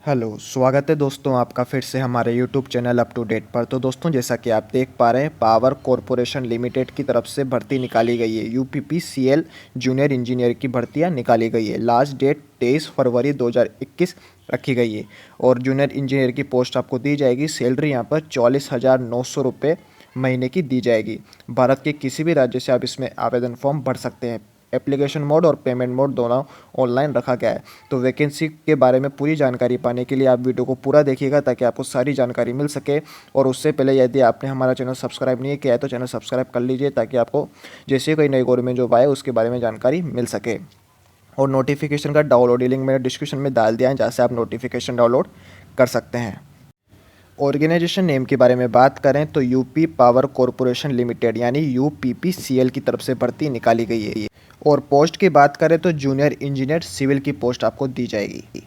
Hello, स्वागत है दोस्तों आपका फिर से हमारे YouTube channel up to date पर। तो दोस्तों जैसा कि आप देख पा रहे हैं, पावर कॉरपोरेशन लिमिटेड की तरफ से भर्ती निकाली गई है। यूपीपीसीएल जूनियर इंजीनियर की भर्तियां निकाली गई है। लास्ट डेट 23 फरवरी 2021 रखी गई है और जूनियर इंजीनियर की पोस्ट आपको दी जाएगी। सैलरी यहाँ पर 44,900 रुपये महीने की दी जाएगी। भारत के किसी भी राज्य से आप इसमें आवेदन फॉर्म भर सकते हैं। एप्लीकेशन मोड और पेमेंट मोड दोनों ऑनलाइन रखा गया है। तो वैकेंसी के बारे में पूरी जानकारी पाने के लिए आप वीडियो को पूरा देखिएगा ताकि आपको सारी जानकारी मिल सके। और उससे पहले यदि आपने हमारा चैनल सब्सक्राइब नहीं किया है तो चैनल सब्सक्राइब कर लीजिए ताकि आपको जैसे कोई नई गवर्नमेंट जॉब आए उसके बारे में जानकारी मिल सके। और नोटिफिकेशन का डाउनलोड लिंक मैंने डिस्क्रिप्शन में डाल दिया है, जहाँ से आप नोटिफिकेशन डाउनलोड कर सकते हैं। ऑर्गेनाइजेशन नेम के बारे में बात करें तो यूपी पावर कॉरपोरेशन लिमिटेड यानी यूपीपीसीएल की तरफ से भर्ती निकाली गई है। और पोस्ट की बात करें तो जूनियर इंजीनियर सिविल की पोस्ट आपको दी जाएगी।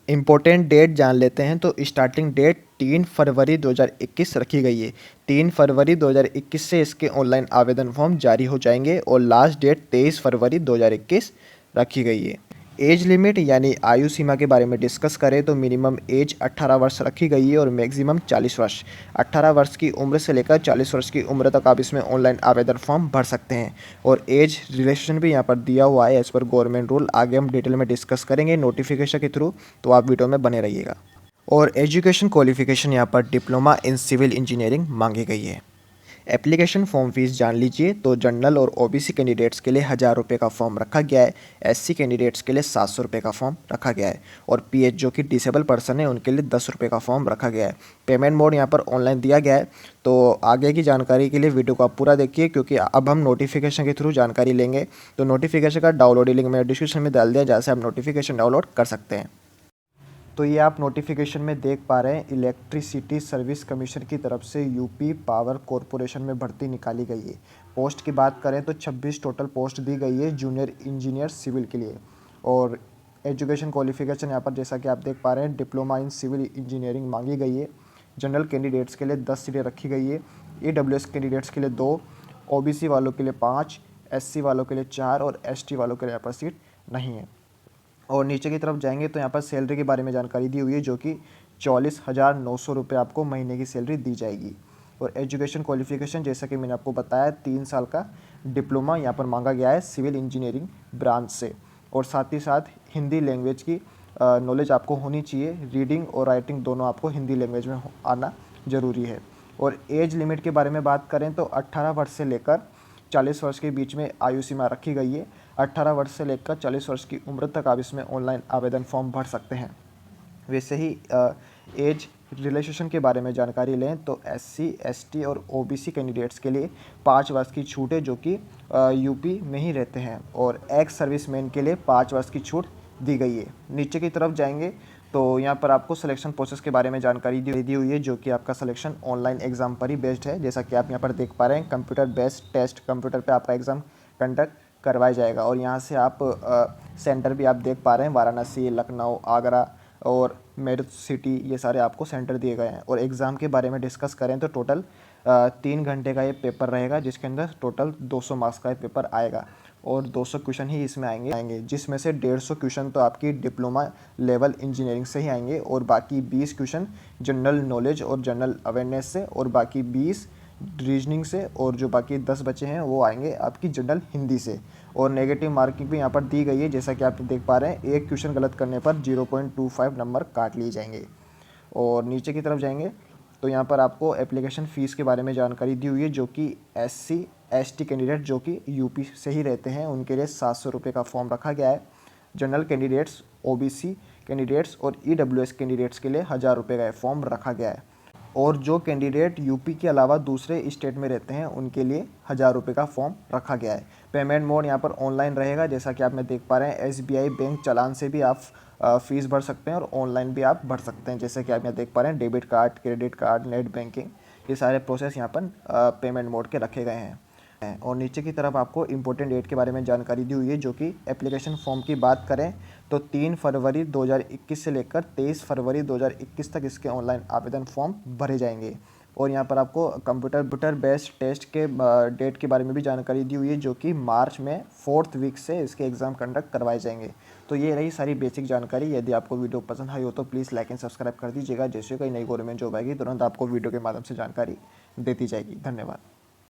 इम्पोर्टेंट डेट जान लेते हैं तो स्टार्टिंग डेट 3 फरवरी 2021 रखी गई है। 3 फरवरी 2021 से इसके ऑनलाइन आवेदन फॉर्म जारी हो जाएंगे और लास्ट डेट 23 फरवरी 2021 रखी गई है। एज लिमिट यानी आयु सीमा के बारे में डिस्कस करें तो मिनिमम एज 18 वर्ष रखी गई है और मैक्सिमम 40 वर्ष। 18 वर्ष की उम्र से लेकर 40 वर्ष की उम्र तक आप इसमें ऑनलाइन आवेदन फॉर्म भर सकते हैं। और एज रिलेक्सेशन भी यहाँ पर दिया हुआ है एज़ पर गवर्नमेंट रूल। आगे हम डिटेल में डिस्कस करेंगे नोटिफिकेशन के थ्रू, तो आप वीडियो में बने रहिएगा। और एजुकेशन क्वालिफिकेशन यहाँ पर डिप्लोमा इन सिविल इंजीनियरिंग मांगी गई है। एप्लीकेशन फॉर्म फीस जान लीजिए तो जनरल और ओबीसी कैंडिडेट्स के लिए 1,000 रुपये का फॉर्म रखा गया है। एससी कैंडिडेट्स के लिए 700 रुपये का फॉर्म रखा गया है। और पीएच जो कि डिसेबल पर्सन है उनके लिए 10 रुपये का फॉर्म रखा गया है। पेमेंट मोड यहाँ पर ऑनलाइन दिया गया है। तो आगे की जानकारी के लिए वीडियो को आप पूरा देखिए, क्योंकि अब हम नोटिफिकेशन के थ्रू जानकारी लेंगे। तो नोटिफिकेशन का डाउनलोड लिंक मैंने डिस्क्रिप्शन में डाल दिया, जहाँ से आप नोटिफिकेशन डाउनलोड कर सकते हैं। तो ये आप नोटिफिकेशन में देख पा रहे हैं, इलेक्ट्रिसिटी सर्विस कमीशन की तरफ से यूपी पावर कॉरपोरेशन में भर्ती निकाली गई है। पोस्ट की बात करें तो 26 टोटल पोस्ट दी गई है जूनियर इंजीनियर सिविल के लिए। और एजुकेशन क्वालिफिकेशन यहाँ पर जैसा कि आप देख पा रहे हैं, डिप्लोमा इन सिविल इंजीनियरिंग मांगी गई है। जनरल कैंडिडेट्स के लिए 10 सीटें रखी गई है। ईडब्ल्यूएस कैंडिडेट्स के लिए 2, ओबीसी वालों के लिए 5, एससी वालों के लिए 4 और एसटी वालों के लिए यहाँ पर सीट नहीं है। और नीचे की तरफ जाएंगे तो यहाँ पर सैलरी के बारे में जानकारी दी हुई है, जो कि 44,900 रुपये आपको महीने की सैलरी दी जाएगी। और एजुकेशन क्वालिफिकेशन जैसा कि मैंने आपको बताया, 3 साल का डिप्लोमा यहाँ पर मांगा गया है सिविल इंजीनियरिंग ब्रांच से। और साथ ही साथ हिंदी लैंग्वेज की नॉलेज आपको होनी चाहिए। रीडिंग और राइटिंग दोनों आपको हिंदी लैंग्वेज में आना ज़रूरी है। और एज लिमिट के बारे में बात करें तो 18 वर्ष से लेकर 40 वर्ष के बीच में आयु सीमा रखी गई है। 18 वर्ष से लेकर 40 वर्ष की उम्र तक आप इसमें ऑनलाइन आवेदन फॉर्म भर सकते हैं। वैसे ही एज रिलैक्सेशन के बारे में जानकारी लें तो एससी, एसटी और ओबीसी कैंडिडेट्स के लिए 5 वर्ष की छूट है, जो कि यूपी में ही रहते हैं। और एक्स सर्विसमैन के लिए 5 वर्ष की छूट दी गई है। नीचे की तरफ जाएंगे तो यहाँ पर आपको सिलेक्शन प्रोसेस के बारे में जानकारी दी हुई है, जो कि आपका सिलेक्शन ऑनलाइन एग्जाम पर ही बेस्ड है। जैसा कि आप यहाँ पर देख पा रहे हैं, कंप्यूटर बेस्ड टेस्ट, कंप्यूटर पे आपका एग्ज़ाम कंडक्ट करवाया जाएगा। और यहाँ से आप सेंटर भी आप देख पा रहे हैं, वाराणसी, लखनऊ, आगरा और मेरठ सिटी, ये सारे आपको सेंटर दिए गए हैं। और एग्ज़ाम के बारे में डिस्कस करें तो टोटल 3 घंटे का ये पेपर रहेगा, जिसके अंदर टोटल 200 मार्क्स का ये पेपर आएगा। और 200 क्वेश्चन ही इसमें आएंगे, जिसमें से 150 क्वेश्चन तो आपकी डिप्लोमा लेवल इंजीनियरिंग से ही आएंगे और बाकी 20 क्वेश्चन जनरल नॉलेज और जनरल अवेयरनेस से, और बाकी 20 रीजनिंग से, और जो बाकी 10 बचे हैं वो आएंगे आपकी जनरल हिंदी से। और नेगेटिव मार्किंग भी यहाँ पर दी गई है, जैसा कि आप देख पा रहे हैं, एक क्वेश्चन गलत करने पर 0.25 नंबर काट लिए जाएंगे। और नीचे की तरफ जाएंगे तो यहाँ पर आपको एप्लीकेशन फ़ीस के बारे में जानकारी दी हुई है, जो कि एससी, एसटी कैंडिडेट जो कि यूपी से ही रहते हैं उनके लिए 700 रुपये का फॉर्म रखा गया है। जनरल कैंडिडेट्स, ओबीसी कैंडिडेट्स और ईडब्ल्यूएस कैंडिडेट्स के लिए 1,000 रुपये का फॉर्म रखा गया है। और जो कैंडिडेट यूपी के अलावा दूसरे स्टेट में रहते हैं उनके लिए 1,000 रुपये का फॉर्म रखा गया है। पेमेंट मोड यहाँ पर ऑनलाइन रहेगा, जैसा कि आप में देख पा रहे हैं। एसबीआई बैंक चालान से भी आप फीस भर सकते हैं और ऑनलाइन भी आप भर सकते हैं, जैसे कि आप यहाँ देख पा रहे हैं। Debit card, credit card, net banking, ये सारे प्रोसेस यहाँ पर पेमेंट मोड के रखे गए हैं। और नीचे की तरफ आपको इम्पोर्टेंट डेट के बारे में जानकारी दी हुई है, जो कि एप्लीकेशन फॉर्म की बात करें तो 3 फरवरी 2021 से लेकर 23 फरवरी 2021 तक इसके ऑनलाइन आवेदन फॉर्म भरे जाएंगे। और यहाँ पर आपको कंप्यूटर बेस्ड टेस्ट के डेट के बारे में भी जानकारी दी हुई है, जो कि मार्च में 4th वीक से इसके एग्ज़ाम कंडक्ट करवाए जाएंगे। तो ये रही सारी बेसिक जानकारी। यदि आपको वीडियो पसंद आई हो तो प्लीज़ लाइक एंड सब्सक्राइब कर दीजिएगा। जैसे कोई नई गवर्नमेंट जॉब आएगी तुरंत आपको वीडियो के माध्यम से जानकारी देती जाएगी। धन्यवाद।